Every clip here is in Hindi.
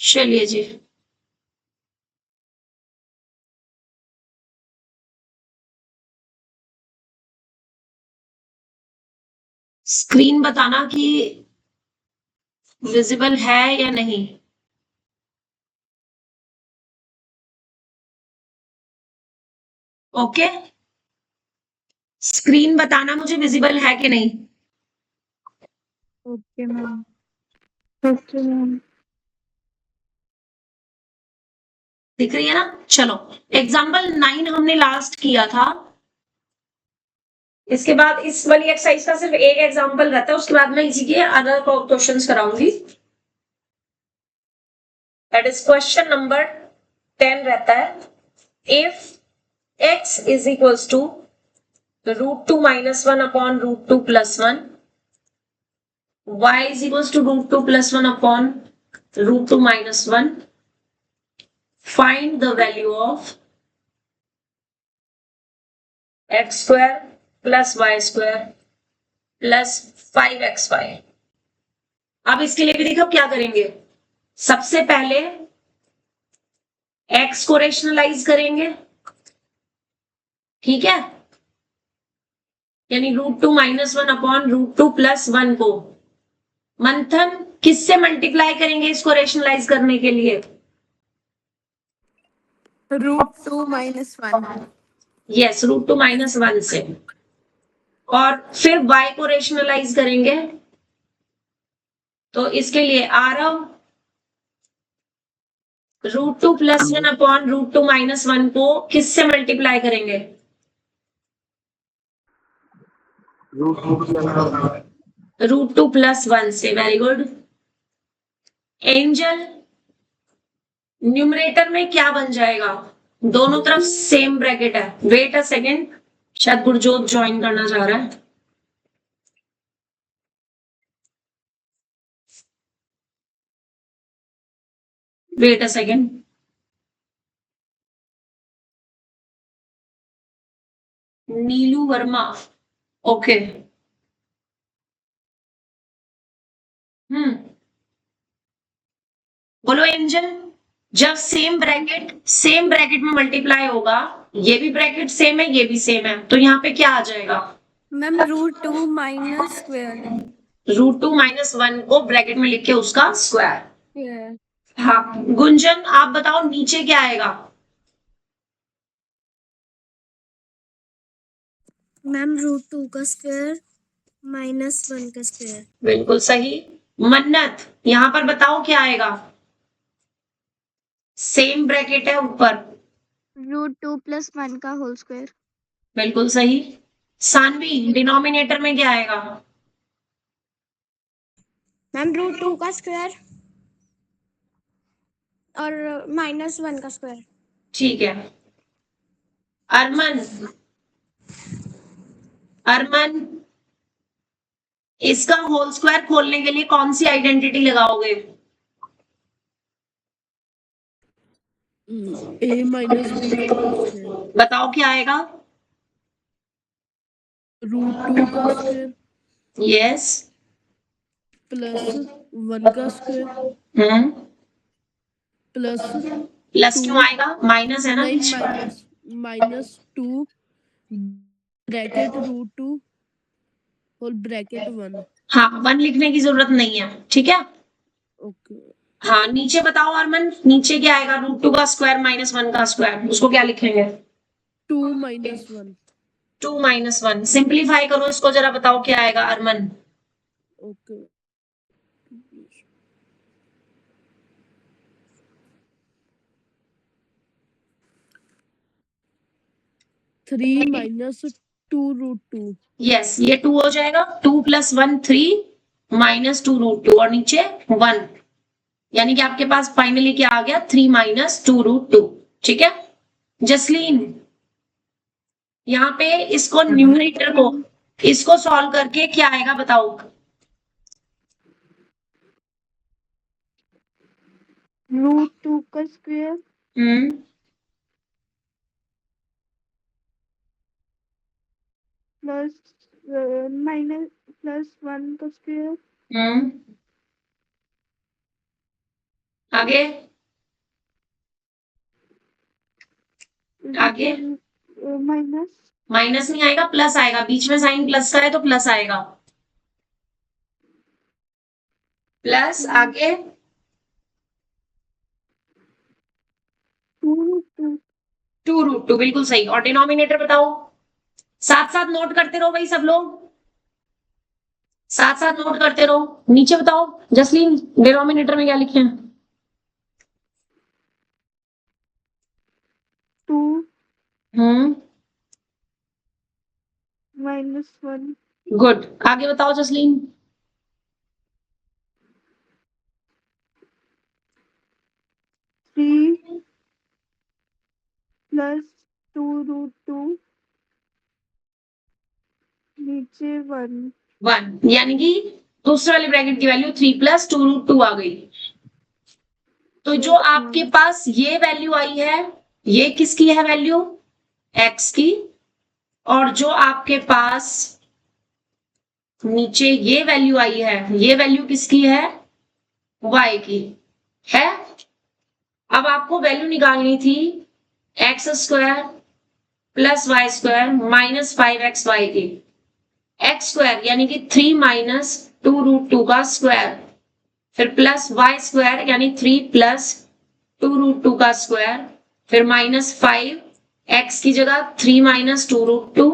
चलिए जी। स्क्रीन बताना कि विजिबल है या नहीं। ओके, स्क्रीन बताना मुझे विजिबल है कि नहीं। Okay ma'am. Okay ma'am. दिख रही है ना। चलो, एग्जाम्पल 9 हमने लास्ट किया था। इसके बाद इस वाली एक्सरसाइज का सिर्फ एक एग्जाम्पल रहता है, उसके बाद मैं इसी के अदर क्वेश्चंस कराऊंगी। दैट इज क्वेश्चन नंबर 10 रहता है। If x is equals to √2 - 1 upon √2 + 1, y is equals to √2 + 1 upon √2 - 1. Find the value of x square plus y square plus 5xy. अब इसके लिए भी देखो क्या करेंगे। सबसे पहले x को रेशनलाइज करेंगे, ठीक है, यानी √2 - 1 अपॉन √2 + 1 को मंथन किससे मल्टीप्लाई करेंगे इसको रेशनलाइज करने के लिए। √2 - 1। यस, √2 - 1 से। और फिर y को रेशनलाइज करेंगे, तो इसके लिए आरव √2 + 1 अपॉन √2 - 1 को किससे मल्टीप्लाई करेंगे। √2 + 1 से। Very good. एंजल, न्यूमरेटर में क्या बन जाएगा। दोनों तरफ सेम ब्रैकेट है। वेट अ सेकेंड, शायद गुरजोत ज्वाइन करना चाह रहा है। Wait a second. Neelu Verma, okay. बोलो एंजल। जब सेम ब्रैकेट में मल्टीप्लाई होगा, ये भी ब्रैकेट सेम है, ये भी सेम है, तो यहाँ पे क्या आ जाएगा। Ma'am √2 - square. √2 - 1 को ब्रैकेट में लिख के उसका स्क्वायर। Yeah. हाँ, गुंजन आप बताओ नीचे क्या आएगा। मैम √2 का स्क्वायर -1 का स्क्वायर। बिल्कुल सही। मन्नत, यहाँ पर बताओ क्या आएगा। सेम ब्रैकेट है ऊपर। √2 + 1 का होल स्क्वायर। बिल्कुल सही। सानवी, डिनोमिनेटर में क्या आएगा। मैम √2 का स्क्वायर और -1 का स्क्वायर। ठीक है। अरमन, अरमन, इसका होल स्क्वायर खोलने के लिए कौन सी आइडेंटिटी लगाओगे। a - b का स्क्वायर। बताओ क्या आएगा। √2 का स्क्वायर यस। प्लस 1 का स्क्वायर हम्म, प्लस प्लस 2 क्यों आएगा, माइनस है ना नहीं बीच। -2 ब्रैकेट √2 होल ब्रैकेट 1। हाँ, 1 लिखने की जरूरत नहीं है, ठीक है। ओके। हाँ, नीचे बताओ अरमन, नीचे क्या आएगा। √2 का स्क्वायर -1 का स्क्वायर, उसको क्या लिखेंगे। 2 - 1। 2 - 1 सिंप्लीफाई करो इसको जरा, बताओ क्या आएगा अरमन। ओके। 3 - 2 √2। यस, ये 2 हो जाएगा। 2 + 1 3 -2 √2 और नीचे 1, यानी कि आपके पास फाइनली क्या आ गया, 3 - 2 √2। ठीक है। जसलीन, यहाँ पे इसको न्यूमरेटर को इसको सॉल्व करके क्या आएगा बताओ। √2 का स्क्वायर +1 का स्क्वायर। आगे आगे माइनस माइनस नहीं आएगा, प्लस आएगा, बीच में साइन प्लस का है तो प्लस आएगा। प्लस आगे 2√2, बिल्कुल सही। और डिनोमिनेटर बताओ, साथ साथ नोट करते रहो भाई सब लोग, साथ साथ नोट करते रहो। नीचे बताओ जसलीन, डिनोमिनेटर में क्या लिखे हैं? 2 हम्म, -1 गुड। आगे बताओ जसलीन। 3 प्लस 2√2 नीचे 1 1, यानी कि दूसरे वाले ब्रैकेट की वैल्यू 3 प्लस 2√2 आ गई। तो जो आपके पास ये वैल्यू आई है, ये किसकी है वैल्यू? x की। और जो आपके पास नीचे ये वैल्यू आई है, ये वैल्यू किसकी है? y की है। अब आपको वैल्यू निकालनी थी x² plus y² minus 5xy की। x² यानी कि 3 माइनस 2√2 का स्क्वायर, फिर प्लस y² यानी 3 प्लस 2√2 का स्क्वायर, फिर माइनस 5, x की जगह 3 माइनस 2√2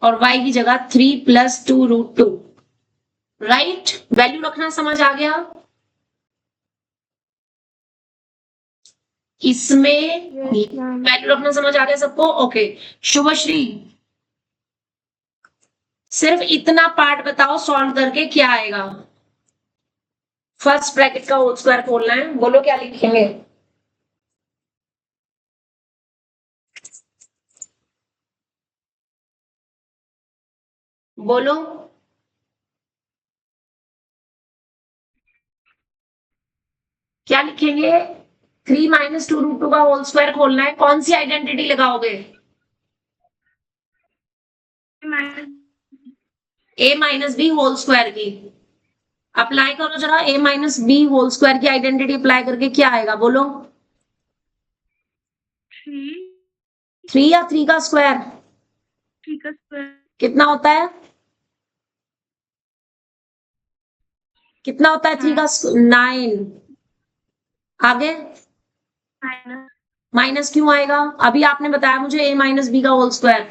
और y की जगह 3 प्लस 2√2। राइट, वैल्यू रखना समझ आ गया? इसमें वैल्यू रखना समझ आ गया सबको? ओके। शुभश्री, सिर्फ इतना पार्ट बताओ सॉल्व करके क्या आएगा। फर्स्ट ब्रैकेट का होल स्क्वायर खोलना है, बोलो क्या लिखेंगे? बोलो। क्या लिखेंगे? 3 माइनस 2√2 का होल स्क्वायर खोलना है, कौन सी आइडेंटिटी लगाओगे? a minus B whole square की। अप्लाई करो जरा, a minus B whole square की आइडेंटिटी अप्लाई करके क्या आएगा बोलो? 3 या 3 का स्क्वायर? 3 का स्क्वायर कितना होता है? कितना होता है 3 का? 9। आगे माइनस माइनस क्यों आएगा? अभी आपने बताया मुझे a माइनस बी का होल स्क्वायर।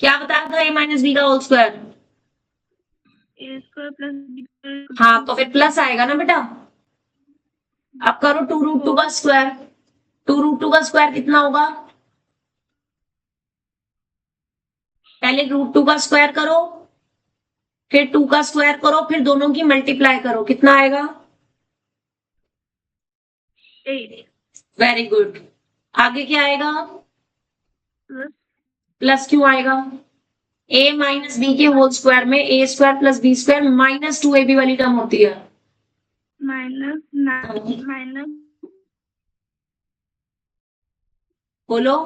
क्या बताया था? a माइनस बी का whole square. a² plus b² हाँ, तो फिर प्लस आएगा ना बेटा। अब करो 2√2 का स्क्वायर। 2√2 का स्क्वायर कितना होगा? पहले √2 का स्क्वायर करो, फिर 2 का स्क्वायर करो, फिर दोनों की मल्टीप्लाई करो, कितना आएगा? 8 वेरी गुड। आगे क्या आएगा? प्लस प्लस क्यों आएगा? a माइनस बी के होल स्क्वायर में a² plus b² minus 2ab वाली टर्म होती है। माइनस माइनस बोलो।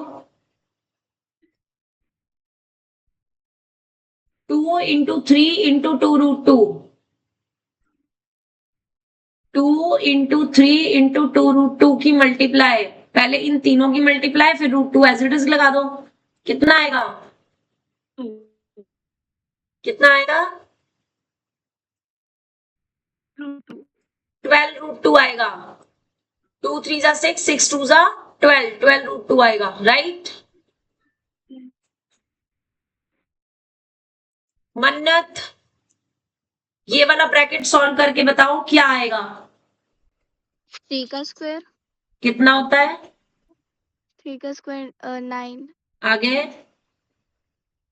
2 इंटू 3 इंटू 2√2, 2 इंटू 3 इंटू 2√2 की मल्टीप्लाई, पहले इन तीनों की मल्टीप्लाई फिर √2 एज इट इज लगा दो, कितना आएगा? 2 कितना आएगा? 12√2 आएगा। 2 3 जा 6, 6 2 जा 12, 12√2 आएगा। राइट। मन्नत, ये वाला ब्रैकेट सॉल्व करके बताओ क्या आएगा? 3 का स्क्वायर कितना होता है? 3 का स्क्वायर 9 आगे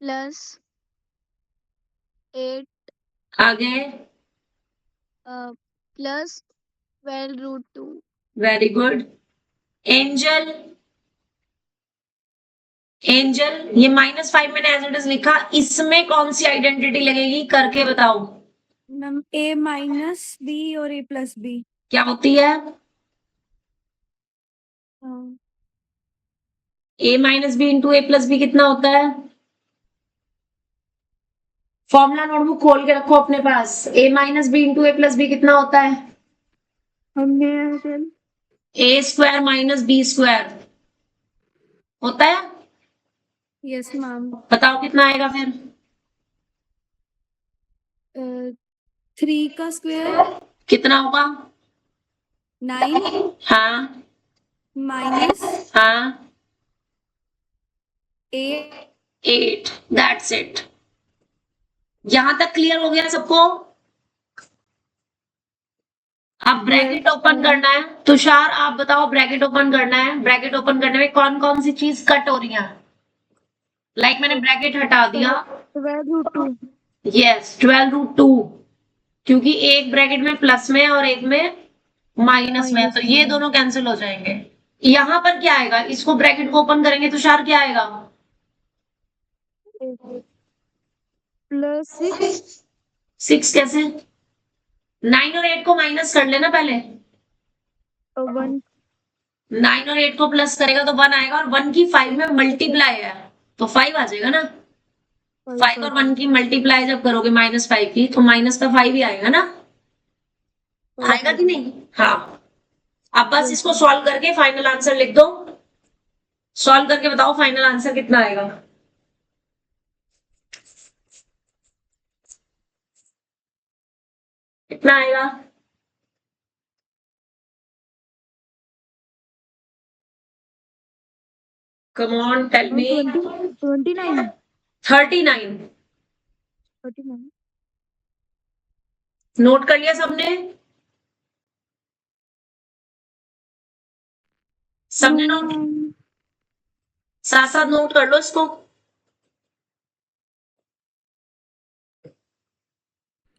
प्लस 8 आगे plus 12√2 very good. Angel, angel ये -5 मैंने एज इट इज लिखा, इसमें कौन सी आइडेंटिटी लगेगी करके बताओ। मैम a माइनस b और a प्लस b क्या होती है? a minus B into a plus B कितना होता है? फॉर्मूला नोटबुक खोल के रखो अपने पास। a minus B into a plus B कितना होता है? A square minus B square होता है। Yes ma'am. बताओ कितना आएगा फिर। 3 का स्क्वायर कितना होगा। 9 हाँ माइनस हाँ 8। 8, दैट्स इट। यहां तक क्लियर हो गया सबको। अब ब्रैकेट ओपन करना है। तुषार आप बताओ, ब्रैकेट ओपन करना है। ब्रैकेट ओपन करने में कौन कौन सी चीज कट हो रही है। लाइक मैंने ब्रैकेट हटा दिया। 12√2। यस 12√2, क्योंकि एक ब्रैकेट में प्लस में और एक में माइनस में है, तो ये दोनों कैंसिल हो जाएंगे। यहां पर क्या आएगा, इसको ब्रैकेट को ओपन करेंगे तुषार क्या आएगा। +6। 6 कैसे। 9 और 8 को माइनस कर लेना पहले। 1। 9 और 8 को प्लस करेगा तो 1 आएगा, और 1 की 5 में मल्टीप्लाई है तो 5 आ जाएगा ना। 5 और 1 की मल्टीप्लाई जब करोगे -5 की, तो माइनस का 5 ही आएगा ना। आएगा कि नहीं। हाँ, अब बस इसको सॉल्व करके फाइनल आंसर लिख दो। सॉल्व करके बताओ फाइनल आंसर कितना आएगा। कितना आएगा। Come on tell me. 29। 39। 39। Note कर लिया सबने। सबने नोट, साथ साथ नोट कर लो इसको।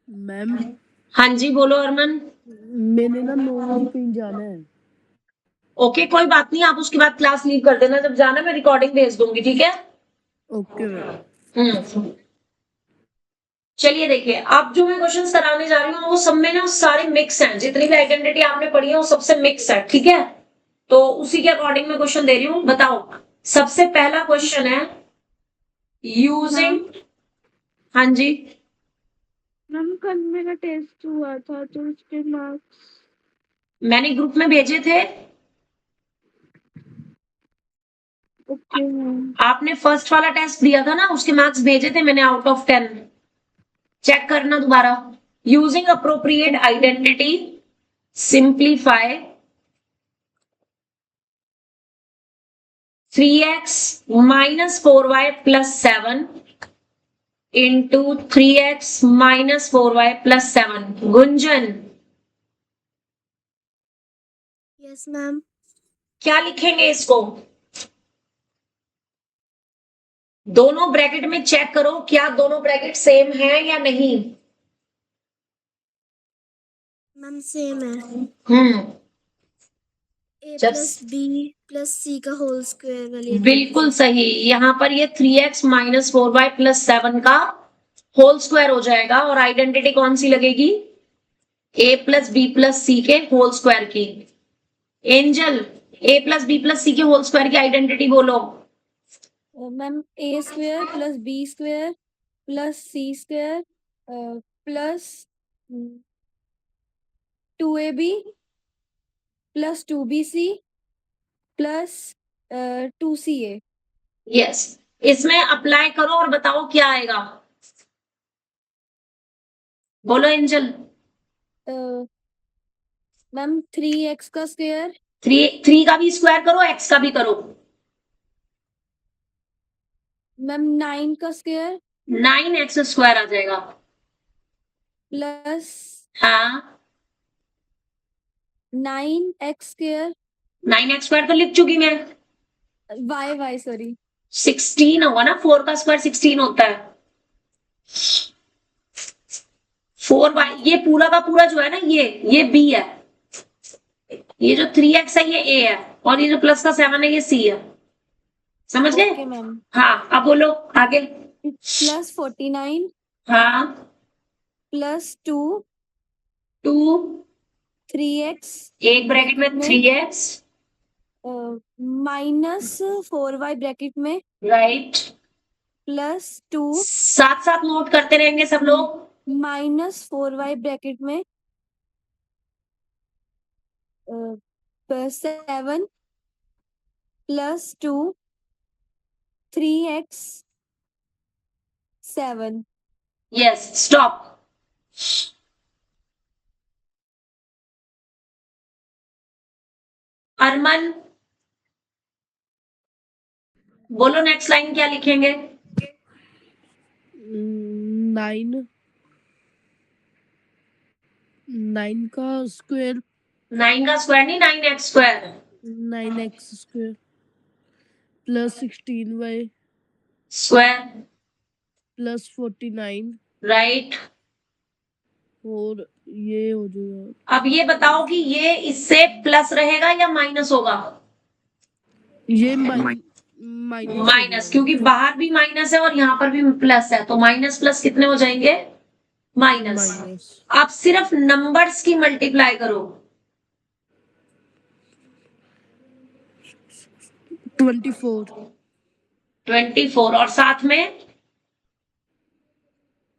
मैम हाँ जी बोलो अरमान। मैंने ना 9 बजे कहीं जाना है। ओके कोई बात नहीं, आप उसके बाद क्लास लीव कर देना, जब जाना मैं रिकॉर्डिंग भेज दूंगी, ठीक है। Okay ma'am. चलिए देखिए, अब जो मैं क्वेश्चंस कराने जा रही हूँ वो सब में ना सारे मिक्स हैं। जितनी भी आइडेंटिटी आपने पढ़ी है वो सबसे मिक्स है, ठीक है। तो उसी के अकॉर्डिंग मैं क्वेश्चन दे रही हूँ। बताओ, सबसे पहला क्वेश्चन है यूजिंग। हाँ जी, मैम कल मेरा टेस्ट हुआ था तो उसके मार्क्स। मैंने ग्रुप में भेजे थे। Okay ma'am. आपने फर्स्ट वाला टेस्ट दिया था ना, उसके मार्क्स भेजे थे मैंने आउट ऑफ 10। चेक करना दोबारा। Using appropriate identity simplify 3x minus 4y plus 7 into 3x minus 4y plus 7। Gunjan yes ma'am. क्या लिखेंगे इसको। दोनों ब्रैकेट में चेक करो क्या दोनों ब्रैकेट सेम है या नहीं। मैम सेम है। a जब प्लस बी प्लस सी का होल स्क्वायर वाली बिल्कुल सही, यहाँ पर ये 3x minus 4y plus 7 का होल स्क्वायर हो जाएगा, और आइडेंटिटी कौन सी लगेगी, a plus B plus C के होल स्क्वायर की। Angel, a plus B plus C के होल स्क्वायर की आइडेंटिटी बोलो। Ma'am a square plus B square plus C square plus 2ab plus 2bc plus 2ca। Yes, इसमें अप्लाई करो और बताओ क्या आएगा। बोलो एंजल। मैम 3x का स्क्वायर 3 का भी स्क्वायर करो, x का भी करो। मैम 9 का स्क्वायर 9x स्क्वायर आ जाएगा। प्लस हाँ 9x स्क्वायर 9x स्क्वायर तो लिख चुकी मैं। y सॉरी 16 होगा ना, 4 का स्क्वायर 16 होता है। 4y, ये पूरा का पूरा जो है ना, ये b है। ये जो 3x है ये a है, और ये जो प्लस का 7 है ये c है। समझ गए। Okay ma'am. हाँ अब बोलो आगे। प्लस 49 हाँ प्लस 2 2, 3x एक ब्रैकेट में 3x माइनस 4y ब्रैकेट में राइट। प्लस 2 साथ साथ नोट करते रहेंगे सब लोग। माइनस 4y ब्रैकेट में 7 plus 2 3x 7 यस स्टॉप। अरमान बोलो नेक्स्ट लाइन क्या लिखेंगे? 9 9 का स्क्वायर 9 का स्क्वायर नहीं, 9x square 9x square plus 16y square plus 49 right. और ये हो जाएगा। अब ये बताओ कि ये इससे प्लस रहेगा या माइनस होगा? ये माइनस माइनस, क्योंकि बाहर भी माइनस है और यहाँ पर भी प्लस है, तो माइनस प्लस कितने हो जाएंगे? माइनस। माइनस आप सिर्फ नंबर्स की मल्टीप्लाई करो। 24 24 और साथ में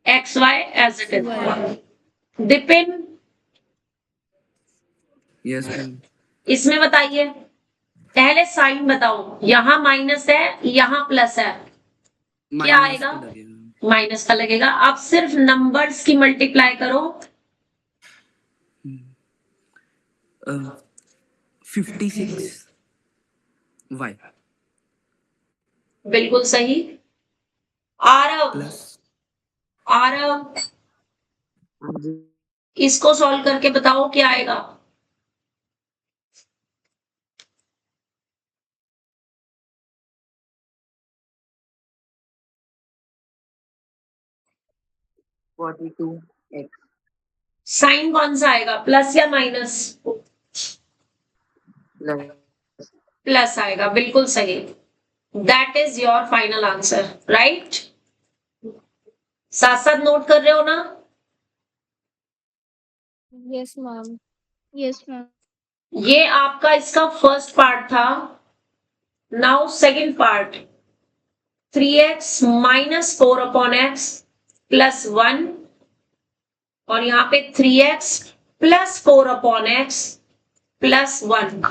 X Y as it is. Dipin yes ma'am. इसमें बताइए, पहले साइन बताओ। यहाँ माइनस है, यहाँ प्लस है, क्या आएगा? माइनस का लगेगा। आप सिर्फ नंबर्स की मल्टीप्लाई करो। 56 y बिल्कुल सही। आरव प्लस आरव इसको सॉल्व करके बताओ क्या आएगा? x साइन कौन सा आएगा, प्लस या माइनस? प्लस आएगा, बिल्कुल सही। That is your final answer, right? साथ साथ नोट कर रहे हो ना? yes ma'am yes ma'am ये आपका इसका फर्स्ट पार्ट था। Now second part, 3x minus 4 upon x plus 1 और यहाँ पे 3x plus 4 upon x plus 1।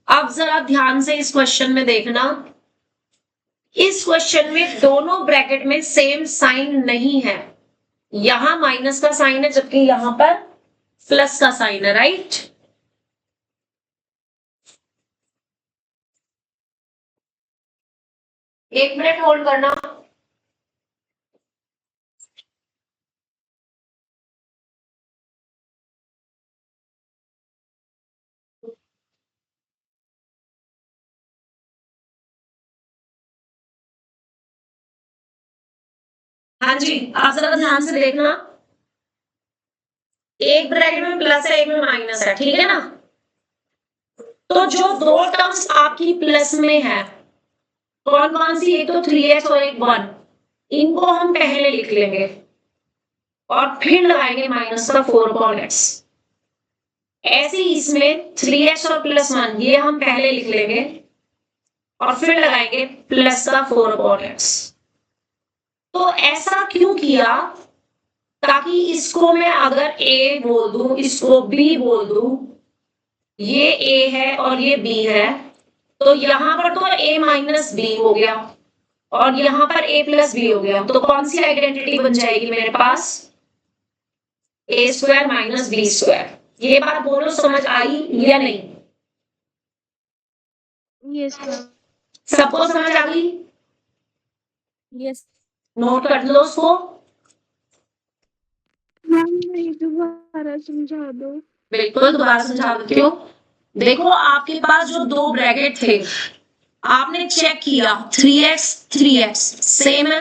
अब जरा ध्यान से इस क्वेश्चन में देखना। इस क्वेश्चन में दोनों ब्रैकेट में सेम साइन नहीं है। यहां माइनस का साइन है जबकि यहां पर प्लस का साइन है, राइट? एक मिनट होल्ड करना। हाँ जी, आप जरा ध्यान से देखना। एक ब्रैकेट में प्लस है, एक में माइनस है, ठीक है ना? तो जो दो टर्म्स आपकी प्लस में है, कौन कौन सी? एक तो 3x और एक 1। इनको हम पहले लिख लेंगे और फिर लगाएंगे माइनस का 4 अपॉन एक्स। ऐसे ही इसमें 3x और प्लस 1 ये हम पहले लिख लेंगे और फिर लगाएंगे प्लस का 4 अपॉन एक्स। तो ऐसा क्यों किया? ताकि इसको मैं अगर a बोल दूं, इसको b बोल दूं, ये a है और ये b है, तो यहां पर तो a माइनस b हो गया और यहां पर a प्लस b हो गया। तो कौन सी आइडेंटिटी बन जाएगी मेरे पास? a square minus b square. ये बात बोलो, समझ आई या नहीं? yes ma'am सबको समझ आ गई? yes नोट कर लो उसको। मैम नहीं दोबारा समझा दो बिल्कुल दोबारा समझा देती हूँ। देखो आपके पास जो दो ब्रैकेट थे, आपने चेक किया 3x 3x सेम है,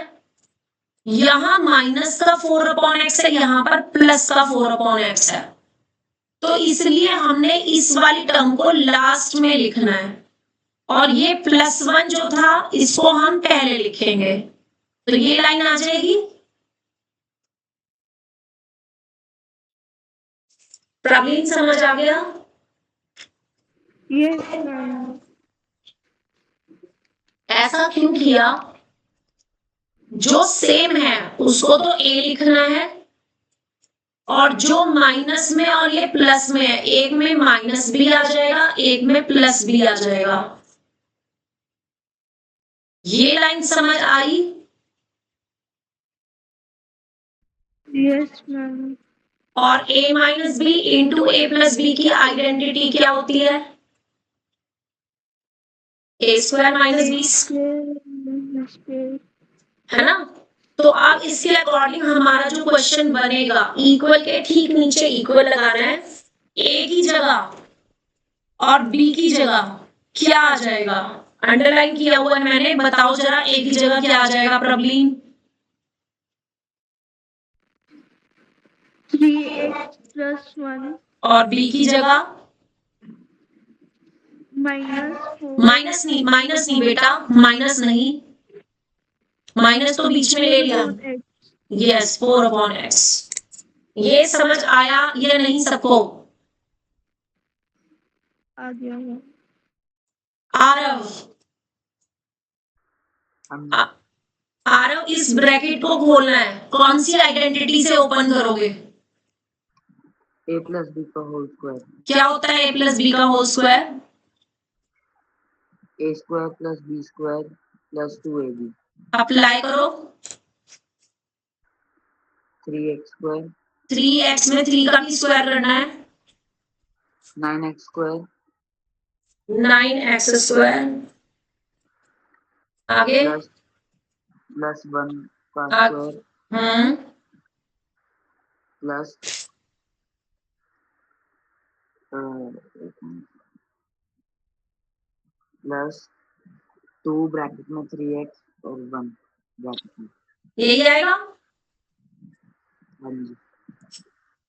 यहां माइनस का 4 अपॉन एक्स है, यहां पर प्लस का 4 अपॉन एक्स है। तो इसलिए हमने इस वाली टर्म को लास्ट में लिखना है और ये प्लस 1 जो था इसको हम पहले लिखेंगे। तो ये लाइन आ जाएगी। प्रवीण समझ आ गया? yes ma'am ऐसा क्यों किया? जो सेम है उसको तो a लिखना है और जो माइनस में और ये प्लस में है, एक में माइनस भी आ जाएगा, एक में प्लस भी आ जाएगा। ये लाइन समझ आई? Yes ma'am. और a minus B into A plus B की आइडेंटिटी क्या होती है? ए स्क्वायर माइनस बी, है ना? तो अब इसके अकॉर्डिंग हमारा जो क्वेश्चन बनेगा, इक्वल के ठीक नीचे इक्वल लगाना है, ए की जगह और बी की जगह क्या आ जाएगा? अंडरलाइन किया हुआ है मैंने, बताओ जरा ए की जगह क्या आ जाएगा प्रॉब्लम? 3x plus 1 और बी की जगह minus माइनस नहीं बेटा, माइनस नहीं, माइनस तो बीच में ले लिया। x। Yes, 4/x। ये समझ आया या नहीं सबको? आ गया है। आरव, आरव इस ब्रैकेट को खोलना है, कौन सी आइडेंटिटी से ओपन करोगे? ए प्लस बी का होल स्क्वायर, क्या होता है ए प्लस बी का whole square? A square plus B square plus 2ab, apply करो। 3x स्क्वायर 3x में 3 का भी स्क्वायर करना है, 9x स्क्वायर 9x स्क्वायर। आगे प्लस 1 का आ- स्क्वायर प्लस प्लस 2 ब्रैकेट में 3x और 1 ब्रैकेट में। यही आएगा। हाँ जी,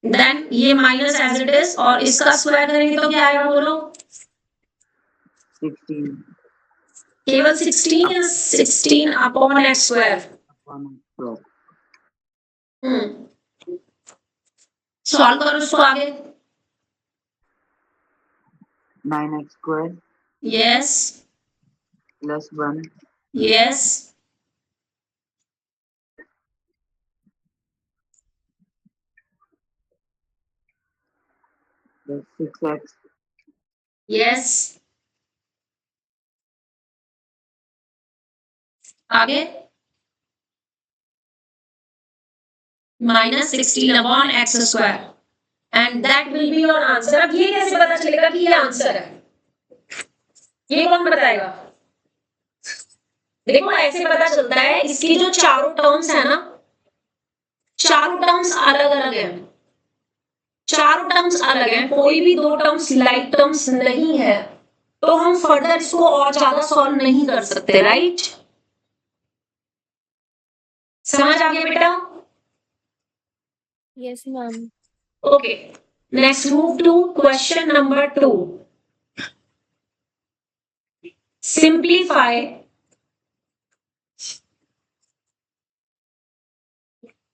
देन ये माइनस एज इट इज, और इसका स्क्वायर करेंगे तो क्या आएगा बोलो? 16 केवल 16 या 16 upon X square? Upon square solve करो इसको आगे। 9x square yes plus 1 yes plus 6x yes. आगे -16 upon X square and that will be your answer. अब ये कैसे पता चलेगा कि ये आंसर है? ये कौन बताएगा? देखो ऐसे पता चलता है, इसकी जो चारों टर्म्स है ना, चारों टर्म्स अलग अलग है, चारों टर्म्स अलग है, कोई भी दो टर्म्स लाइक टर्म्स नहीं है, तो हम फर्दर इसको और ज्यादा सॉल्व नहीं कर सकते, राइट? समझ आ गया बेटा? Yes ma'am. Okay, next move to question number 2. Simplify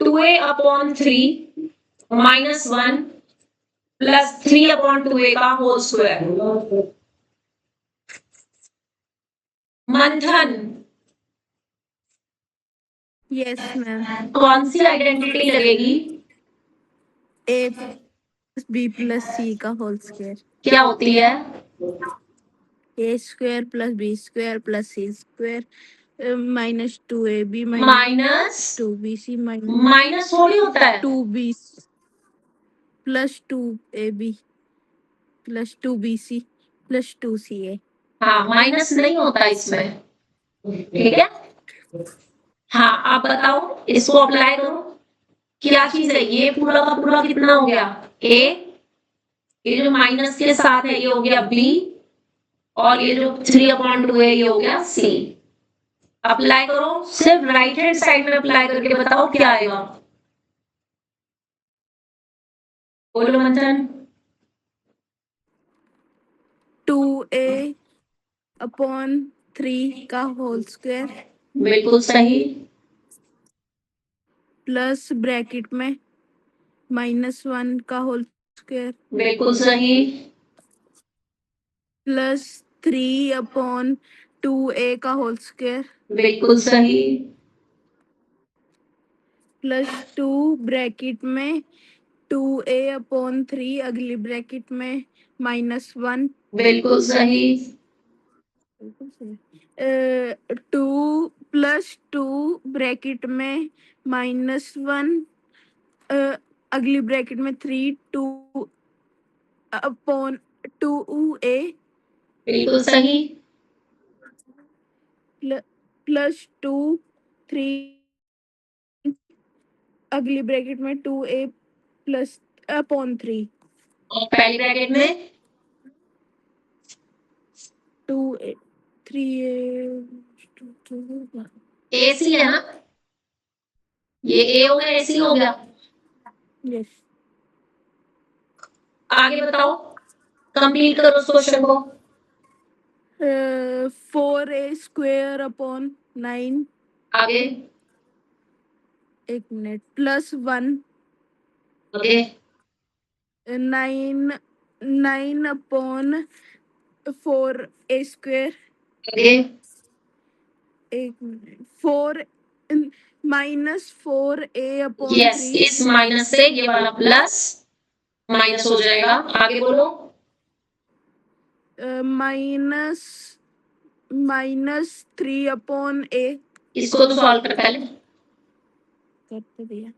2a upon 3 minus 1 plus 3 upon 2a का whole square. मंथन, यस मैम। कौन सी आइडेंटिटी लगेगी? ए बी प्लस सी का होल स्क्वायर, क्या होती है? A square plus B square plus C square minus 2ab minus 2bc minus थोड़ी होता है, 2b plus 2ab plus 2bc plus 2ca। हाँ माइनस नहीं होता इसमें, ठीक है? हाँ आप बताओ, इसको अप्लाई करो। क्या चीज है ये? पूरा का पूरा कितना हो गया? ए, ये जो माइनस के साथ है ये हो गया बी, और ये जो 3/2 है ये हो गया सी। अप्लाई करो, सिर्फ राइट हैंड साइड में अप्लाई करके बताओ क्या आएगा। बोलो मंथन। 2a अपॉन 3 का होल स्क्वायर बिल्कुल सही। प्लस ब्रैकेट में -1 का होल स्क्वायर बिल्कुल सही। प्लस 3/2a का होल स्क्वायर बिल्कुल सही। प्लस 2 ब्रैकेट में 2a/3 अगली ब्रैकेट में -1। बिल्कुल सही। 2 + 2 ब्रैकेट में -1 अगली ब्रैकेट में 3 2/2a बिल्कुल सही। प्लस 2 3 अगली ब्रैकेट में 2a + 3 और पहली ब्रैकेट में 2a 3a ए सी है ना, ये ए हो गया, ए सी हो गया। यस। आगे बताओ, कंप्लीट करो उस क्वेश्चन को। 4a² / 9 आगे। एक मिनट +1 आगे। 9/4a²। आगे। एक मिनट 4 -4a/3 यस, इस माइनस से ये वाला प्लस माइनस हो जाएगा। आगे बोलो। -3/a इसको तो सॉल्व कर पहले। करते दिया।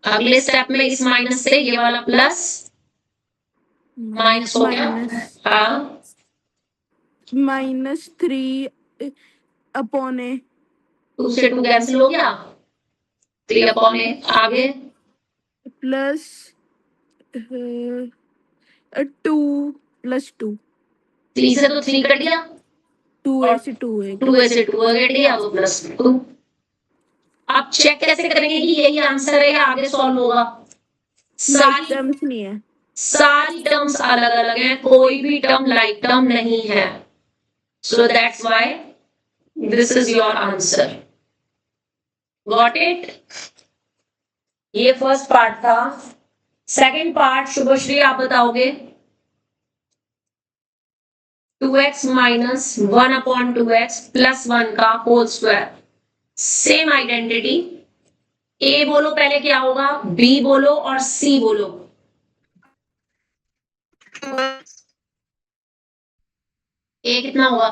अगले स्टेप में इस माइनस से ये वाला प्लस माइनस हो गया। हाँ, -3/a 2 से 2 कैंसिल हो गया, 3/a। आगे। प्लस 2 + 2 3 से तो 3 कट गया, 2a से 2a 2a से 2 कट गया तो +2। आप चेक कैसे करेंगे कि यही आंसर है या आगे सॉल्व होगा? लाइक टर्म्स नहीं है। सारी टर्म्स अलग अलग हैं, कोई भी टर्म लाइक टर्म नहीं है। So that's why this is your answer. Got it? ये फर्स्ट पार्ट था। सेकंड पार्ट शुभश्री आप बताओगे। 2x - 1/2x + 1 का होल स्क्वायर। Same identity. ए बोलो पहले क्या होगा, बी बोलो और सी बोलो। ए कितना होगा?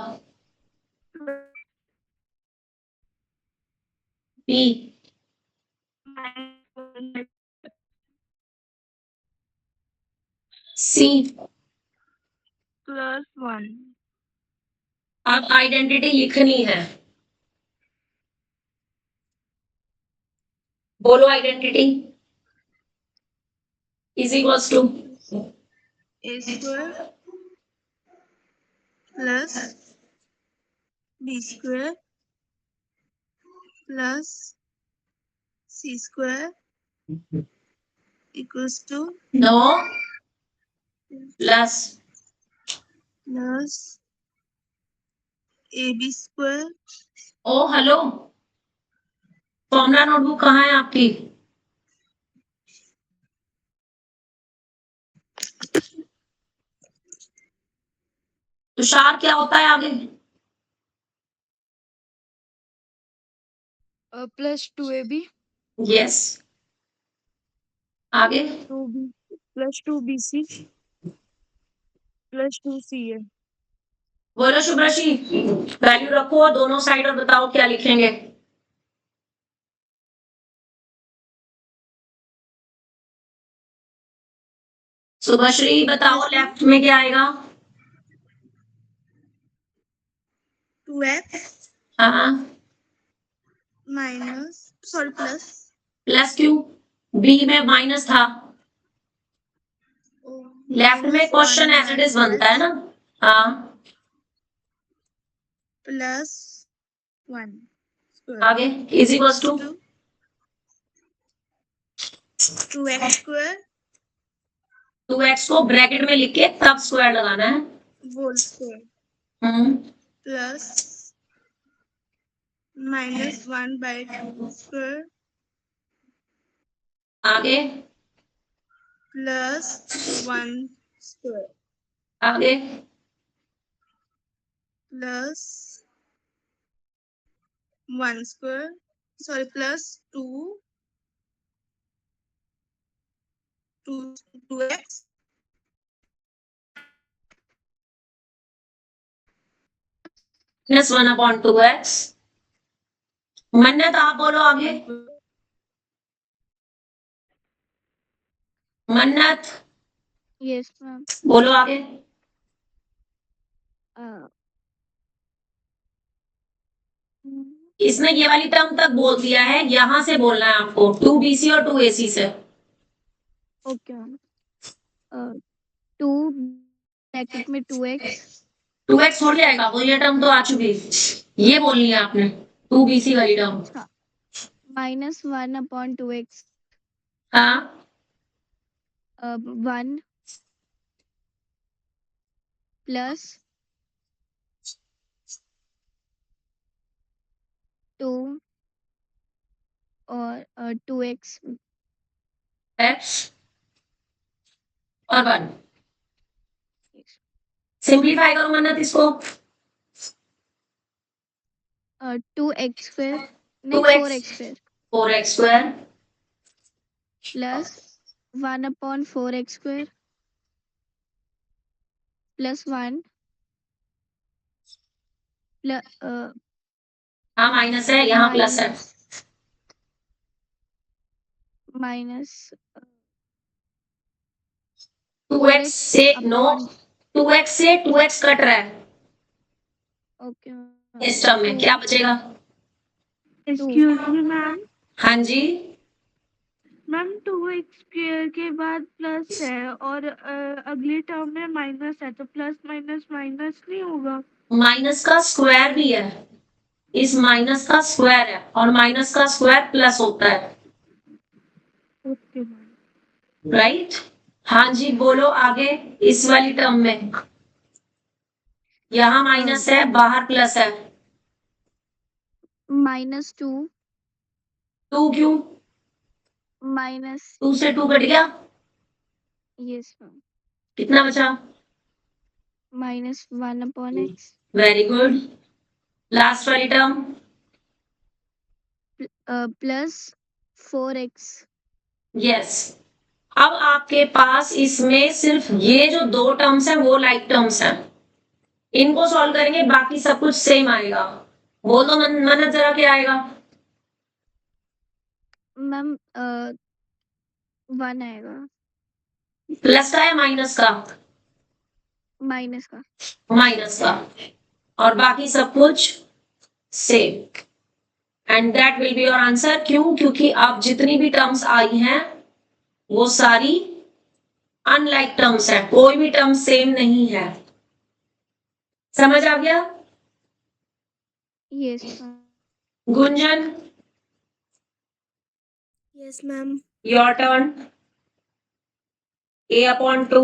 बी। सी। +1 अब आइडेंटिटी लिखनी है, बोलो identity is equals to a² + b² + c² = no plus +ab²। Oh hello, formula notebook कहाँ है आपकी? तुषार क्या होता है आगे? +2ab yes. आगे 2b +2bc +2ca बोलो शुभ्रशी, वैल्यू रखो और दोनों साइड और बताओ क्या लिखेंगे। शुभश्री बताओ लेफ्ट में क्या आएगा? 2x हाँ, प्लस प्लस क्यों? बी में माइनस था, लेफ्ट में क्वेश्चन एज इट इज बनता है ना। हाँ, +1 आगे is equals to 2x² 2x को ब्रैकेट में लिख के तब स्क्वायर लगाना है। होल स्क्वायर प्लस -1/2² आगे +1² आगे +1² सॉरी +2 2x माइनस 1/2x। मन्नत आप बोलो आगे। मन्नत yes ma'am बोलो आगे। uh, इसने ये वाली टर्म तक बोल दिया है, यहां से बोलना है आपको 2bc और 2ac से। okay ma'am 2 ब्रैकेट में 2x 2x छोड़ जाएगा, वो ये टर्म तो आ चुकी, ये बोलनी है आपने 2bc वाली टर्म। minus 1/2x हाँ 1 plus 2 और 2x x और 1। सिंप्लीफाई करो मन्नत इसको। 2x square नहीं 2x 4x square 4x square plus 1/4x square plus 1 plus हाँ माइनस है, यहाँ प्लस है। minus 2x से नो, 2x से 2x कट रहा है okay इस टर्म में, क्या बचेगा? excuse me ma'am हाँ जी मैम 2x स्क्वायर के बाद प्लस है और अगली टर्म में माइनस है तो प्लस माइनस माइनस नहीं होगा माइनस का स्क्वायर भी है, इस माइनस का स्क्वायर है और माइनस का स्क्वायर प्लस होता है, ओके मैम राइट? हाँ जी बोलो आगे। इस वाली टर्म में यहाँ माइनस है, बाहर प्लस है। -2 2 क्यों? माइनस 2 से 2 कट गया, यस मैम कितना बचा? -1/x very good. लास्ट वाली टर्म प्लस 4x यस। अब आपके पास इसमें सिर्फ ये जो दो टर्म्स हैं वो लाइक टर्म्स हैं, इनको सॉल्व करेंगे, बाकी सब कुछ सेम आएगा। बोल दो मन्नत जरा क्या आएगा? मैम 1 आएगा प्लस का या माइनस का? माइनस का माइनस का। और बाकी सब कुछ same, and that will be your answer. क्यों? क्योंकि आप जितनी भी टर्म्स आई हैं वो सारी अनलाइक टर्म्स है, कोई भी टर्म सेम नहीं है। समझ आ गया? Yes Gunjan Yes, ma'am. Your turn. a/2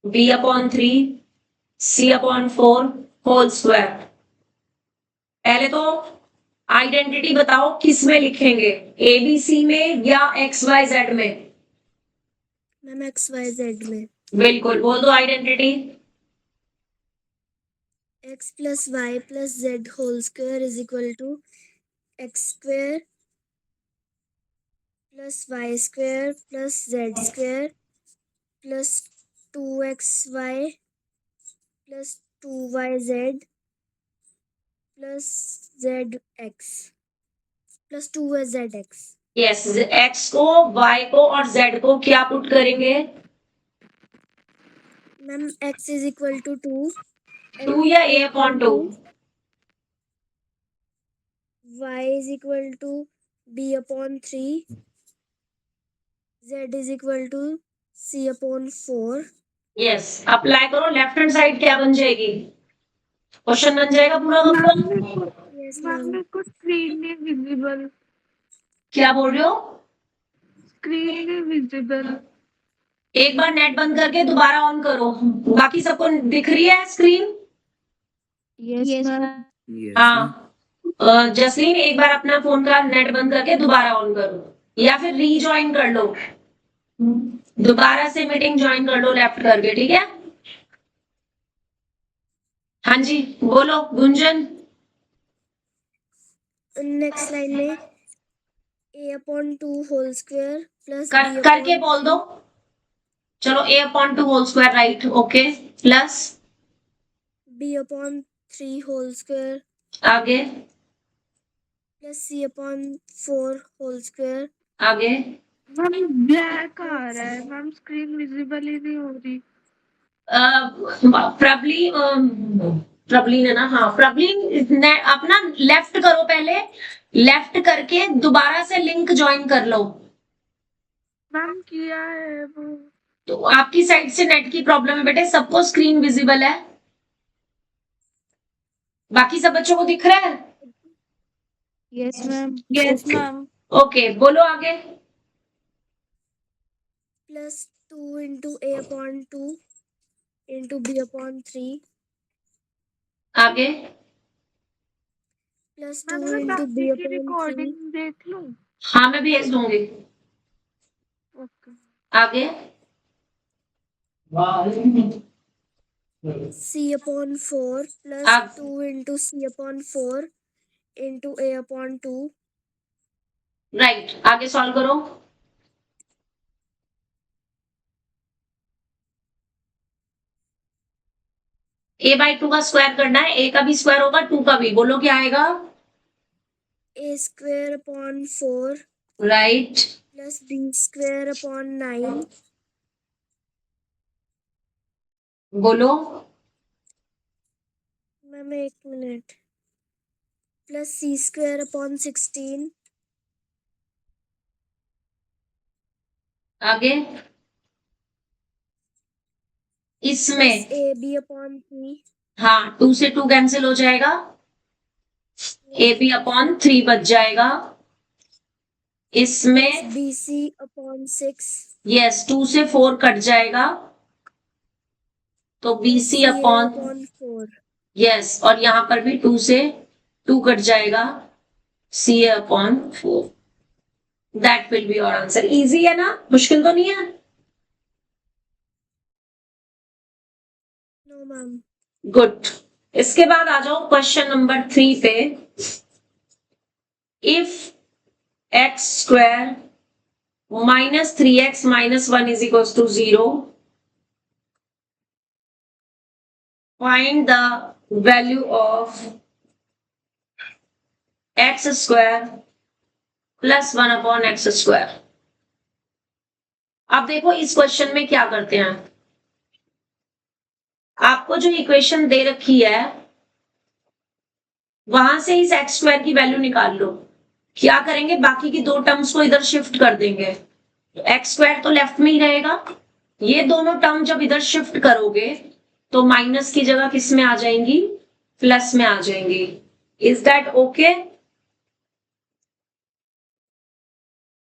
b/3 c/4 whole square. पहले तो आइडेंटिटी बताओ किस में लिखेंगे, एबीसी में या XYZ में? मैम XYZ में बिल्कुल, बोल दो identity. x plus y plus z whole square is equal to x square plus y square plus z square plus 2xy plus 2yz plus zx plus 2zx. Yes, x को, y को और z को क्या पुट करेंगे? Ma'am x is equal to 2. 2 या a/2? Y is equal to b/3. Z is equal to c/4. Yes, apply करो, लेफ्ट हैंड साइड क्या बन जाएगी? क्वेश्चन बन जाएगा पूरा का पूरा। Yes, ma'am ma'am. मेरे को स्क्रीन नहीं विजिबल क्या बोल रहे हो? स्क्रीन नहीं विजिबल एक बार नेट बंद करके दोबारा ऑन करो। बाकी सबको दिख रही है स्क्रीन? Yes ma'am Yes. हाँ जसलीन, एक बार अपना फोन का नेट बंद करके दोबारा ऑन करो या फिर रीजॉइन कर लो, दोबारा से मीटिंग ज्वाइन कर लो लेफ्ट करके, ठीक है? हाँ जी बोलो गुंजन। Next line में a/2 whole square plus करके बोल दो। चलो a upon 2 whole square right okay plus b upon 3 whole square आगे plus c upon 4 whole square आगे मैम ब्लैक आ रहा है मैम, स्क्रीन विजिबल ही नहीं हो रही। प्रबलीन है ना, हाँ प्रबलीन ने अपना लेफ्ट करो पहले, लेफ्ट करके दोबारा से लिंक ज्वाइन कर लो। मैम किया है वो। तो आपकी साइड से नेट की प्रॉब्लम है बेटे, सबको स्क्रीन विजिबल है, बाकी सब बच्चों को दिख रहा है? Yes ma'am. yes ma'am okay बोलो आगे। plus 2 into a upon 2 into b upon 3 आगे plus 2 मैम मैं into b बाकी की upon 3 रिकॉर्डिंग देख लूं? हाँ मैं भेज दूंगी। ओके। आगे c upon 4 plus अब 2 into c upon 4 into a upon 2 right आगे सॉल्व करो। a/2 का स्क्वायर करना है, a का भी स्क्वायर होगा 2 का भी, बोलो क्या आएगा? a square upon 4 right plus b square upon 9 बोलो मैम एक minute plus c square upon 16 आगे इसमें plus ab upon 3 हाँ 2 से 2 कैंसिल हो जाएगा, ab/3 बच जाएगा। इसमें bc upon 6 यस 2 से 4 कट जाएगा, तो plus bc ca upon upon 4 yes, और यहां पर भी 2 से 2 कट जाएगा, ca/4। That will be your answer. Easy है ना, मुश्किल तो नहीं है? no ma'am good. इसके बाद आ जाओ क्वेश्चन नंबर 3 पे। If x square minus 3x minus 1 is equal to 0, find the value of x square plus 1 upon X square. अब देखो इस क्वेश्चन में क्या करते हैं, आपको जो इक्वेशन दे रखी है वहां से इस एक्स स्क्वायर की वैल्यू निकाल लो। क्या करेंगे, बाकी की दो टर्म्स को इधर शिफ्ट कर देंगे, तो एक्स स्क्वायर तो लेफ्ट में ही रहेगा, ये दोनों टर्म जब इधर शिफ्ट करोगे तो माइनस की जगह किस में आ जाएंगी, प्लस में आ जाएंगी। Is that okay?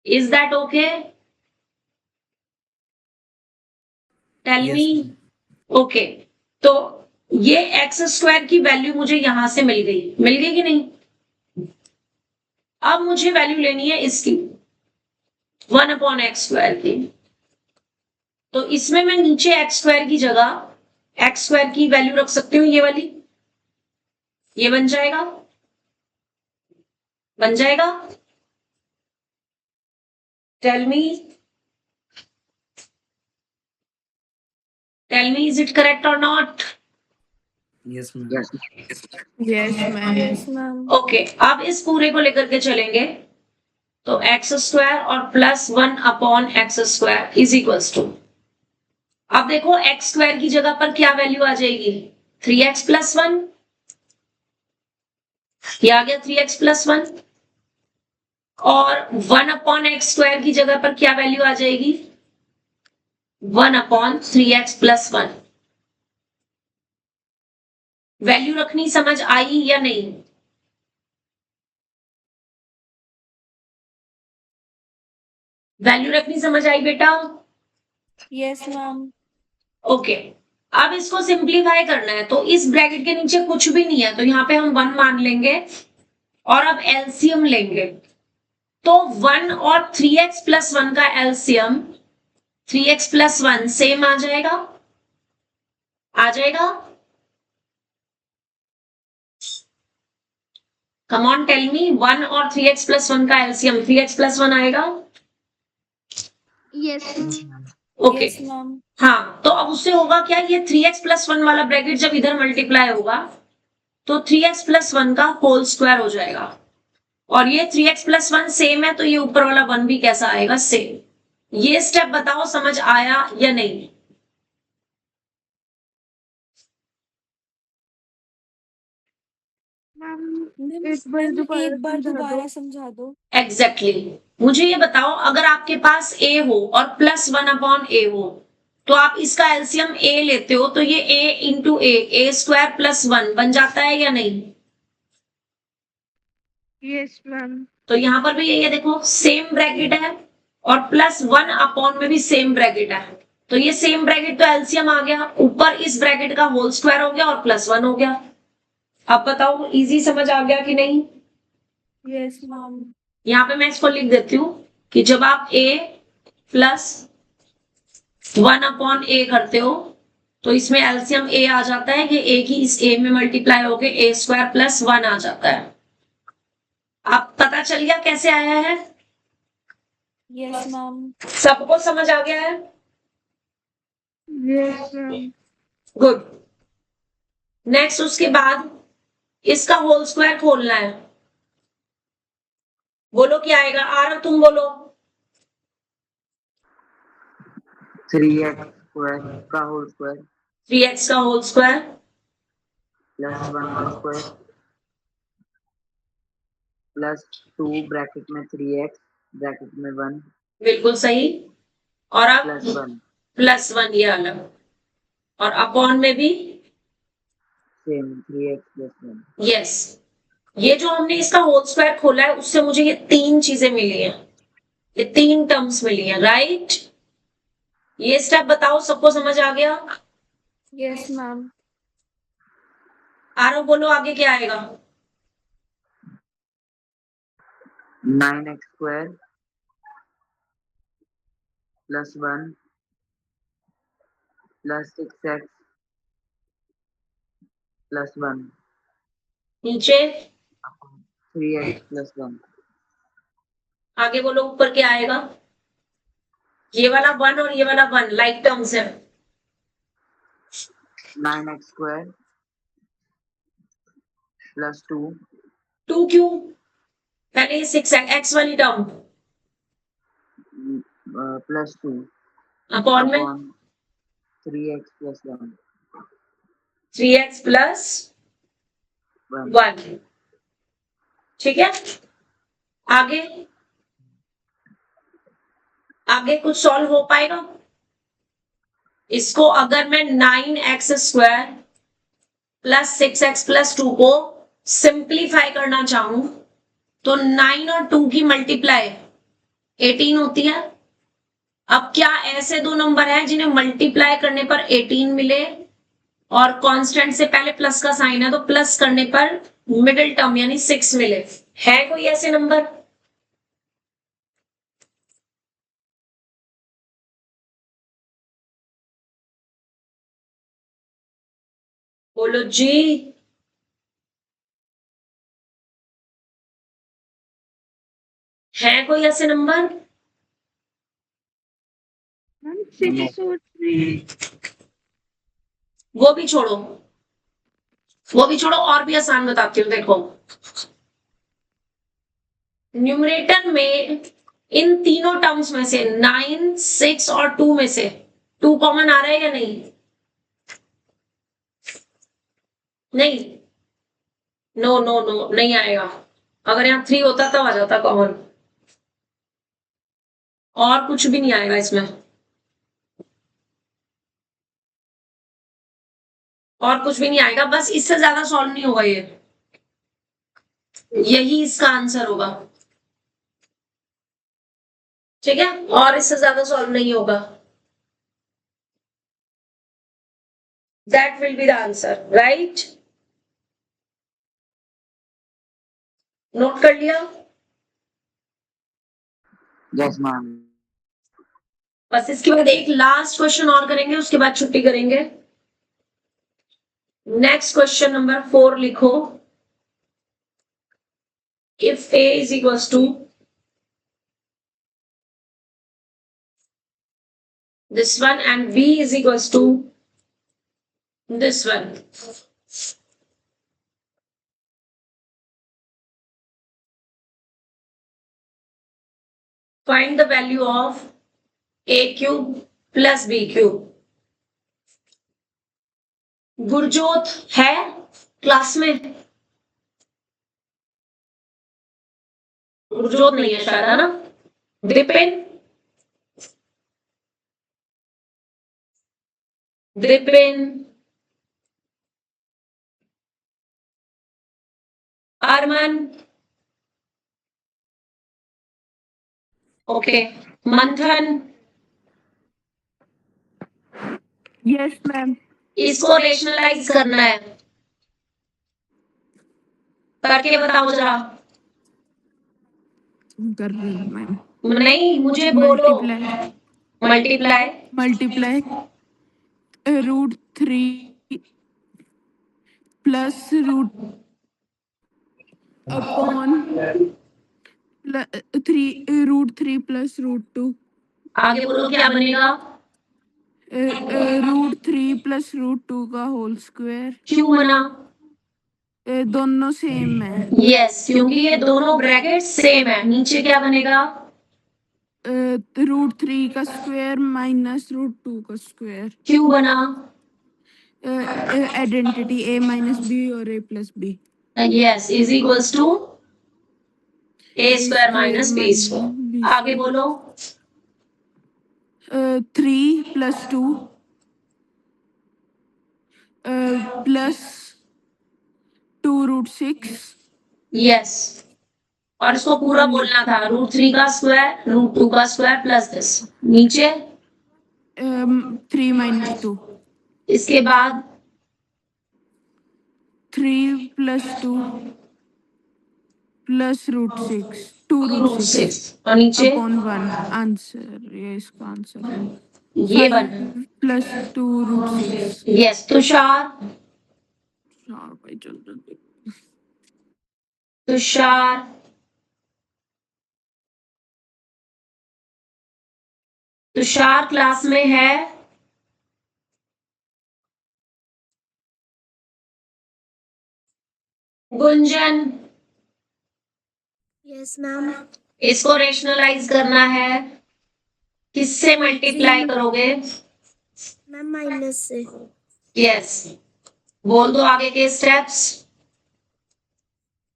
Is that okay? Tell Yes, me. ma'am. Okay, तो ये एक्स स्क्वायर की वैल्यू मुझे यहां से मिल गई कि नहीं? अब मुझे वैल्यू लेनी है इसकी 1 अपॉन एक्स स्क्वायर की, तो इसमें मैं नीचे एक्स स्क्वायर की जगह एक्स स्क्वायर की वैल्यू रख सकती हूँ, ये वाली, ये बन जाएगा, बन जाएगा। Tell me is it correct और not? Yes, ma'am. Yes. Yes ma'am. yes ma'am okay, अब इस पूरे को लेकर के चलेंगे, तो एक्स स्क्वायर और plus 1 upon X square is equals to, अब देखो एक्स स्क्वायर की जगह पर क्या वैल्यू आ जाएगी, 3x प्लस 1, ये आ गया 3x प्लस 1, और 1 अपॉन एक्स स्क्वायर की जगह पर क्या वैल्यू आ जाएगी, 1 अपॉन 3x प्लस 1। वैल्यू रखनी समझ आई या नहीं? वैल्यू रखनी समझ आई बेटा? yes मैम ओके, अब इसको सिंप्लीफाई करना है, तो इस ब्रैकेट के नीचे कुछ भी नहीं है, तो यहाँ पे हम 1 मान लेंगे और अब एलसीएम लेंगे, तो 1 और 3x प्लस 1 का एलसीएम 3x प्लस 1 सेम आ जाएगा, आ जाएगा। कम ऑन टेल मी, 1 और 3x प्लस 1 का एलसीएम 3x प्लस 1 आएगा, Yes, ओके Yes, ma'am. हाँ, तो अब उससे होगा क्या, ये 3x+1 वाला ब्रैकेट जब इधर मल्टीप्लाई होगा तो 3x+1 का होल स्क्वायर हो जाएगा, और ये 3x+1 सेम है तो ये ऊपर वाला 1 भी कैसा आएगा, सेम। ये स्टेप बताओ समझ आया या नहीं? मैम मैम एक बार मैम दोबारा एक बार समझा दोबारा दो। समझा दो। एग्जैक्टली मुझे ये बताओ, अगर आपके पास a हो और +1/a हो तो आप इसका एलसीएम a लेते हो तो ये a इंटू a² + 1 बन जाता है या नहीं? Yes ma'am. तो यहां पर भी ये देखो सेम ब्रैकेट है और +1 में भी सेम ब्रैकेट है, तो ये सेम ब्रैकेट तो एलसीएम आ गया, ऊपर इस ब्रैकेट का होल स्क्वायर हो गया और +1 हो गया। अब बताओ इजी समझ आ गया कि नहीं? Yes, ma'am. यहाँ पे मैं इसको लिख देती हूँ कि जब आप a + 1/a करते हो तो इसमें एलसीएम a आ जाता है, ये a की इस a में मल्टीप्लाई होके a² + 1 आ जाता है। अब पता चल गया कैसे आया है? Yes, ma'am. सबको समझ आ गया है? Yes ma'am. गुड। नेक्स्ट उसके बाद इसका होल स्क्वायर खोलना है, बोलो क्या आएगा? आरव तुम बोलो। 3x² का होल स्क्वायर 3x का होल स्क्वायर +1 का स्क्वायर +2 ब्रैकेट में 3x ब्रैकेट में 1 बिल्कुल सही, और अब +1 +1 ये अलग, और अपॉन में भी सेम 3x + 1। यस। ये जो हमने इसका होल स्क्वायर खोला है उससे मुझे ये 3 चीजें मिली हैं, ये 3 टर्म्स मिली हैं, राइट? ये स्टेप बताओ सबको समझ आ गया? Yes, ma'am. आरव बोलो आगे क्या आएगा? 9x² +1 +6x +1 नीचे 3x + 1 आगे बोलो ऊपर क्या आएगा? ये वाला 1 और ये वाला 1 लाइक टर्म्स है। 9x² +2 2 क्यों? पहले ये 6x वाली टर्म +2 अपॉन में अपॉन 3x + 1 3x + 1, ठीक है? आगे आगे कुछ सॉल्व हो पाएगा? इसको अगर मैं 9x² + 6x + 2 को सिंप्लीफाई करना चाहूं तो 9 और 2 की मल्टीप्लाई 18 होती है। अब क्या ऐसे दो नंबर हैं जिन्हें मल्टीप्लाई करने पर 18 मिले और कांस्टेंट से पहले प्लस का साइन है तो प्लस करने पर मिडिल टर्म यानी 6 मिले? है कोई ऐसे नंबर? बोलो जी। है कोई ऐसे नंबर? मैम 6 और 3। वो भी छोड़ो, वो भी छोड़ो, और भी आसान बताती हूँ, देखो न्यूमरेटर में इन तीनों टर्म्स में से 9, 6 और 2 में से 2 कॉमन आ रहा है या नहीं? नहीं, नो नो नो नहीं आएगा। अगर यहाँ 3 होता तब आ जाता कॉमन, और कुछ भी नहीं आएगा इसमें, और कुछ भी नहीं आएगा, बस इससे ज्यादा सॉल्व नहीं होगा ये, यही इसका आंसर होगा, ठीक है? और इससे ज्यादा सॉल्व नहीं होगा। That will be the answer, right? Note कर लिया? Yes ma'am. बस इसके बाद एक लास्ट क्वेश्चन और करेंगे, उसके बाद छुट्टी करेंगे। नेक्स्ट क्वेश्चन नंबर 4 लिखो। If a is equals to this one, and b is equals to this one. Find the value of a cube plus b cube. Gurjot है क्लास में? गुरजोत नहीं है शायद, है ना? विपिन, विपिन, अरमान, ओके, मंथन, Yes, ma'am. इसको रेशनलाइज करना है, करके बताओ जरा। कर रही हूँ मैम। नहीं, मुझे बोलो। Multiply multiply √3 plus root upon 3 plus √2 आगे बोलो क्या बनेगा? √3 प्लस √2 का होल स्क्वायर। क्यों बना? दोनों सेम है। यस, क्योंकि ये दोनों ब्रैकेट सेम है। नीचे क्या बनेगा? √3 का स्क्वायर माइनस √2 का स्क्वायर। क्यों बना? आइडेंटिटी a माइनस b और a plus b। Yes, is equals to a square minus b square. आगे बोलो। 3 प्लस 2 प्लस 2√6। यस, और इसको पूरा बोलना था। √3 का स्क्वायर, √2 का स्क्वायर प्लस दिस। नीचे 3 माइनस 2। इसके बाद 3 प्लस 2 प्लस √6 2√6 और नीचे अपॉन 1। आंसर, ये इसका आंसर है। ये बन प्लस 2√6। यस। तुषार, भाई जल्दी। तुषार, तुषार क्लास में है? Gunjan, Yes, ma'am. इसको रेशनलाइज करना है, किससे मल्टीप्लाई करोगे? Ma'am, minus से। यस, बोल दो आगे के steps.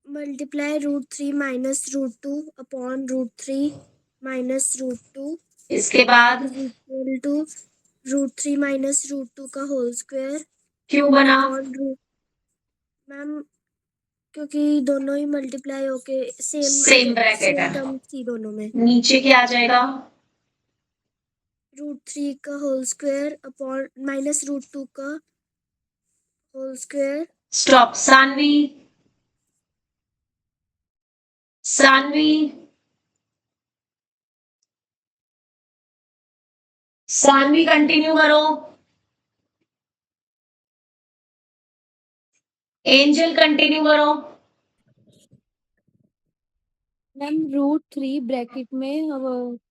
Multiply √3 minus √2 upon √3 minus √2 इसके बाद is equal to √3 minus √2 का होल स्क्वायर क्यों बना? Upon root. मैम, क्योंकि दोनों ही मल्टीप्लाई होके सेम ब्रैकेट है। टर्म थी दोनों में। नीचे क्या आ जाएगा? √3 का होल स्क्वायर अपॉन माइनस √2 का whole square. Stop. Saanvi, Saanvi, Saanvi continue करो। एंजल कंटिन्यू करो। मैम √3 ब्रैकेट में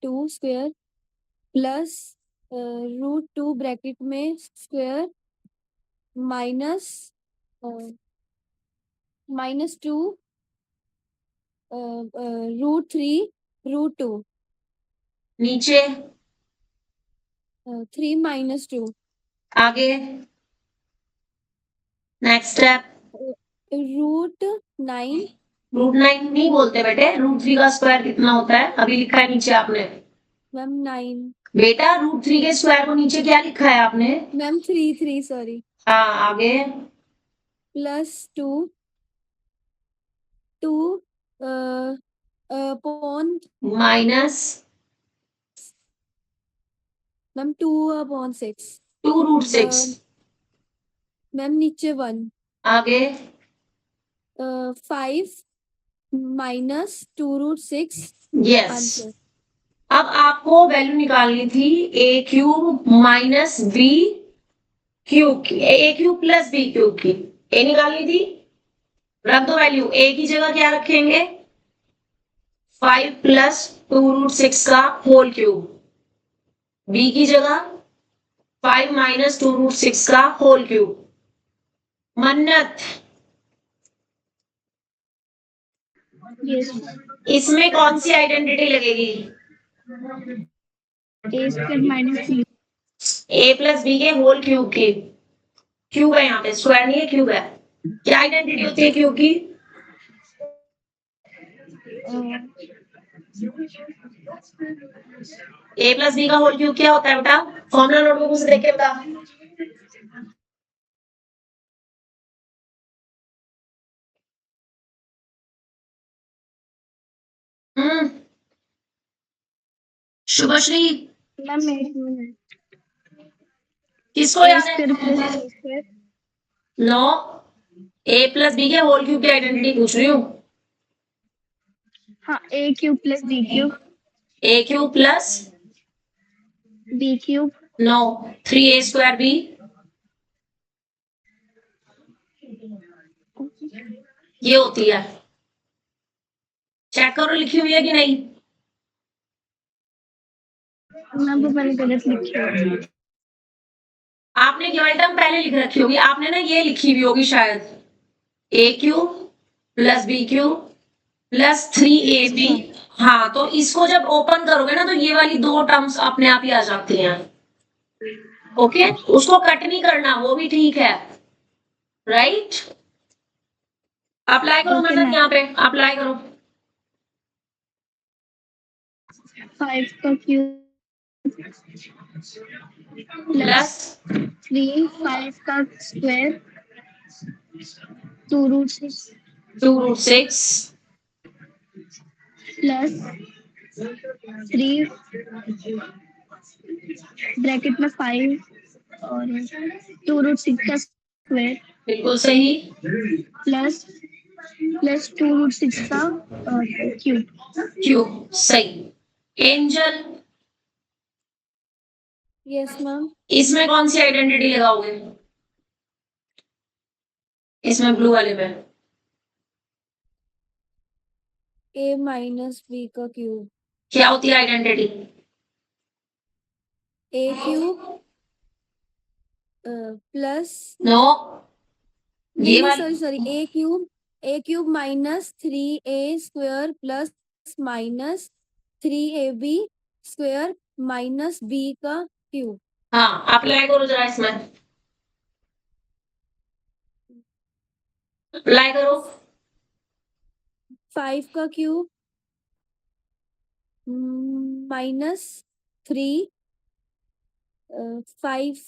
2 स्क्वायर प्लस √2 ब्रैकेट में स्क्वायर माइनस -2 √3 √2 नीचे 3 माइनस 2 आगे नेक्स्ट स्टेप। √9 √9 नहीं बोलते बेटे। √3 का स्क्वायर कितना होता है? अभी लिखा है नीचे आपने। मैम 9 बेटा √3 के स्क्वायर को नीचे क्या लिखा है आपने? मैम 3 सॉरी हाँ, आगे plus 2 upon minus ma'am 2 upon 6 2√6। Ma'am नीचे 1 आगे 5 माइनस 2√6 यस। आंसर। अब आपको वैल्यू निकालनी थी a cube minus b cube की, a cube plus b cube की। a निकालनी थी, रख दो वैल्यू। a की जगह क्या रखेंगे? 5 प्लस 2√6 का होल क्यूब। b की जगह 5 माइनस 2√6 का होल क्यूब। मन्नत, यस इसमें कौन सी आइडेंटिटी लगेगी? A square minus B a plus B के होल क्यूब की। क्यूब है यहाँ पे, स्क्वायर नहीं है, क्यूब है। क्या आइडेंटिटी होती है क्यूब की? a प्लस बी का होल क्यूब क्या होता है बेटा? फॉर्मूला नोटबुक से देख के बता। शुभश्री, मैम एक मिनट किसको ए याद स्क्वायर है? Plus B square no, a plus B के होल क्यूब की आइडेंटिटी पूछ रही हूँ। हाँ A cube plus B cube a cube plus, B cube no, 3a square b, ये होती है। चेक करो लिखी हुई है कि नहीं। मैम वो मैंने गलत लिखी है। आपने केवल टर्म पहले लिख रखी होगी, आपने ना ये लिखी हुई होगी शायद, a cube plus B cube plus 3ab। हाँ, तो इसको जब ओपन करोगे ना तो ये वाली दो टर्म्स अपने आप ही आ जाती हैं। ओके, उसको कट नहीं करना, वो भी ठीक है, राइट? अप्लाई करो Okay, मतलब ma'am. यहाँ पे अप्लाई करो। 5 का क्यूब प्लस 3 5 का स्क्वायर 2√6 2√6 प्लस 3 ब्रैकेट में 5 और 2√6 का स्क्वायर बिल्कुल सही। प्लस 2√6 का क्यूब। क्यूब सही। Angel, Yes, ma'am. इसमें कौन सी आइडेंटिटी लगाओगे? इसमें ब्लू वाले में A minus B का cube. क्या होती है identity? A cube plus no, ये नहीं वाली sorry A cube minus 3A square plus minus 3AB square minus B का cube. हाँ, अप्लाई करो जरा इसमें, अप्लाई करो। 5 का cube minus 3 5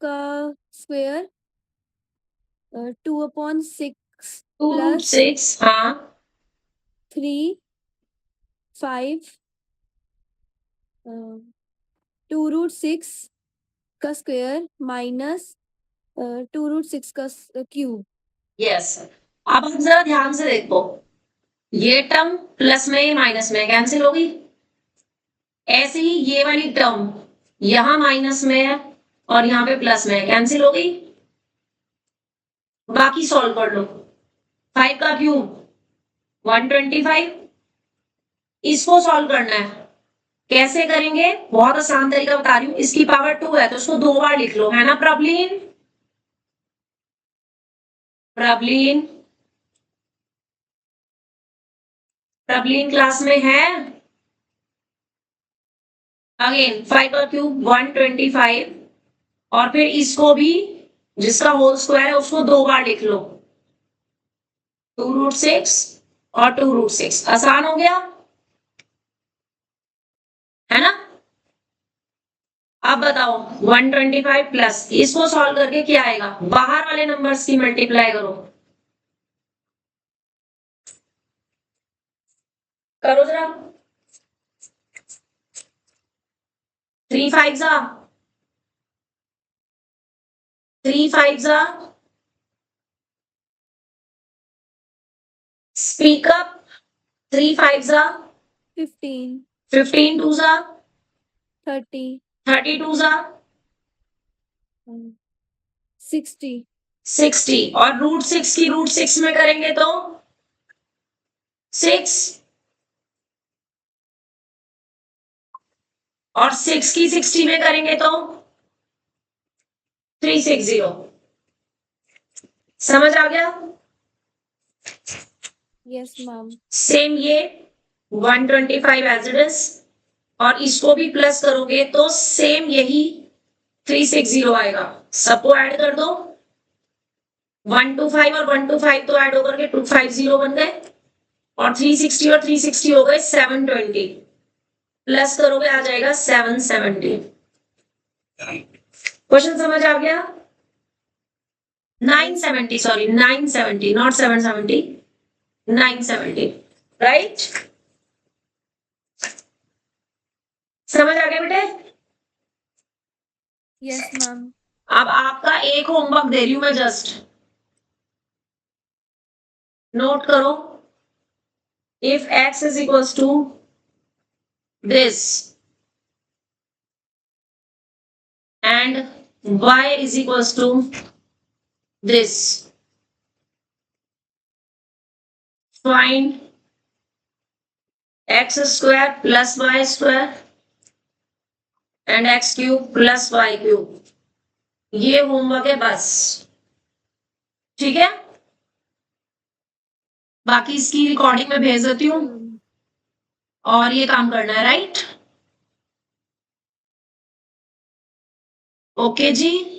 का square 2/6 plus 2√6, हाँ 3 5 2√6 का स्क्वायर माइनस 2√6 का क्यूब। यस। अब आप जरा ध्यान से देखो, ये टर्म प्लस में माइनस में कैंसिल होगी, ऐसे ही ये वाली टर्म यहां माइनस में है और यहाँ पे प्लस में है, कैंसिल हो गई। बाकी सॉल्व कर लो। 5 का क्यूब 125, इसको सॉल्व करना है। कैसे करेंगे? बहुत आसान तरीका बता रही हूँ, इसकी पावर 2 है तो उसको 2 बार लिख लो, है ना प्रॉब्लम? प्रॉब्लम प्रॉब्लम क्लास में है? अगेन 5 का क्यूब 125 और फिर इसको भी जिसका होल स्क्वायर है उसको 2 बार लिख लो, 2√6 और 2√6। आसान हो गया है ना? अब बताओ 125 प्लस इसको सॉल्व करके क्या आएगा? बाहर वाले नंबर्स की मल्टीप्लाई करो, करो जरा। 3 5 जा 3 5 जा, स्पीक अप। 3 5 जा 15 15 2 जा 30 32 जा 60 60 और √6 की √6 में करेंगे तो 6 और 6 की 60 में करेंगे तो 360। समझ आ गया? Yes, ma'am. सेम ये 125 एज इट इज, और इसको भी प्लस करोगे तो सेम यही 360 आएगा। सबको ऐड कर दो, 125 और 125 तो ऐड होकर के 250 बन गए, और 360 और 360 हो गए 720, प्लस करोगे आ जाएगा 770। क्वेश्चन समझ आ गया? 970, सॉरी 970, नॉट 770, 970, राइट? समझ आ गया बेटे? Yes, ma'am. अब आपका एक होमवर्क दे रही हूं मैं, जस्ट नोट करो। If x is equals to this and y is equals to this, find x square plus y square and x cube plus y cube। ये होमवर्क है बस, ठीक है? बाकी इसकी रिकॉर्डिंग में भेज देती हूँ और ये काम करना है, राइट? ओके जी।